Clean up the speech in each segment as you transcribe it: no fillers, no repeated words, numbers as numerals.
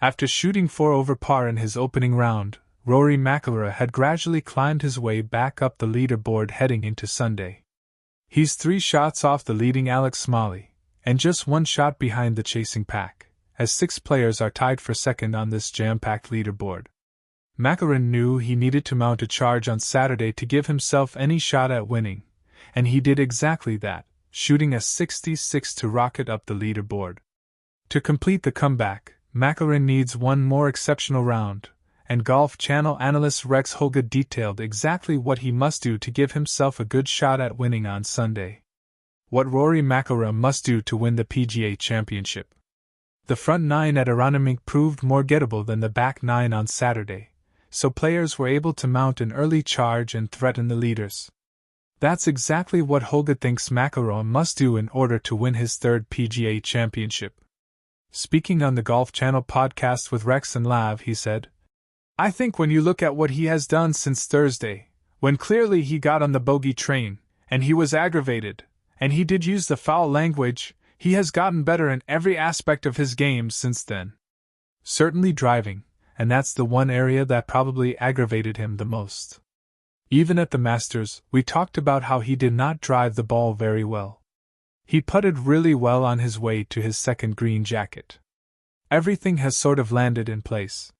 After shooting 4 over par in his opening round, Rory McIlroy had gradually climbed his way back up the leaderboard heading into Sunday. He's 3 shots off the leading Alex Smalley, and just 1 shot behind the chasing pack, as 6 players are tied for second on this jam-packed leaderboard. McIlroy knew he needed to mount a charge on Saturday to give himself any shot at winning, and he did exactly that, shooting a 66 to rocket up the leaderboard. To complete the comeback, McIlroy needs one more exceptional round, and Golf Channel analyst Rex Hoggard detailed exactly what he must do to give himself a good shot at winning on Sunday. What Rory McIlroy must do to win the PGA Championship. The front 9 at Aronimink proved more gettable than the back 9 on Saturday, so players were able to mount an early charge and threaten the leaders. That's exactly what Hoggard thinks McIlroy must do in order to win his 3rd PGA Championship. Speaking on the Golf Channel podcast with Rex and Lav, he said, "I think when you look at what he has done since Thursday, when clearly he got on the bogey train, and he was aggravated, and he did use the foul language, he has gotten better in every aspect of his game since then. Certainly driving, and that's the one area that probably aggravated him the most. Even at the Masters, we talked about how he did not drive the ball very well. He putted really well on his way to his 2nd green jacket. Everything has sort of landed in place.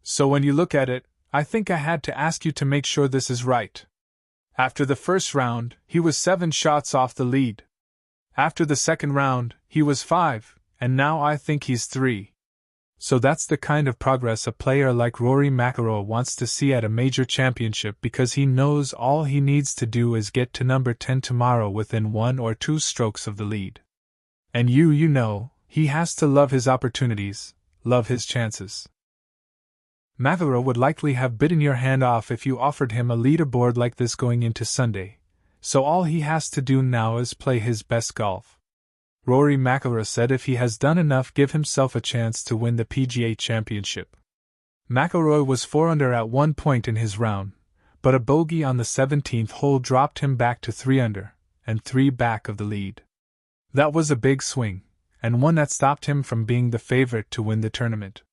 So when you look at it, I think I had to ask you to make sure this is right. After the first round, he was 7 shots off the lead. After the second round, he was 5, and now I think he's 3. So that's the kind of progress a player like Rory McIlroy wants to see at a major championship, because he knows all he needs to do is get to number 10 tomorrow within 1 or 2 strokes of the lead. And you know, he has to love his opportunities, love his chances. McIlroy would likely have bitten your hand off if you offered him a leaderboard like this going into Sunday, so all he has to do now is play his best golf. Rory McIlroy said if he has done enough, give himself a chance to win the PGA Championship. McIlroy was 4 under at one point in his round, but a bogey on the 17th hole dropped him back to 3 under, and 3 back of the lead. That was a big swing, and one that stopped him from being the favorite to win the tournament.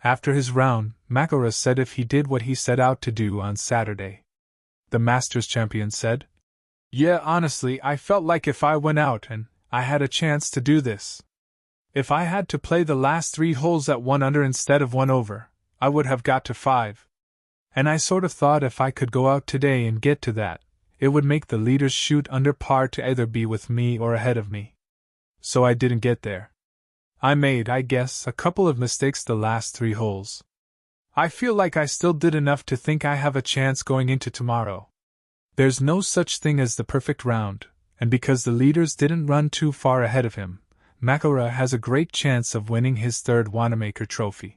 After his round, McIlroy said if he did what he set out to do on Saturday. The Masters champion said, "Yeah, honestly, I felt like if I went out and I had a chance to do this. If I had to play the last 3 holes at 1 under instead of 1 over, I would have got to 5. And I sort of thought if I could go out today and get to that, it would make the leaders shoot under par to either be with me or ahead of me. So I didn't get there. I made, I guess, a couple of mistakes the last 3 holes. I feel like I still did enough to think I have a chance going into tomorrow. There's no such thing as the perfect round, and because the leaders didn't run too far ahead of him, McIlroy has a great chance of winning his 3rd Wanamaker trophy."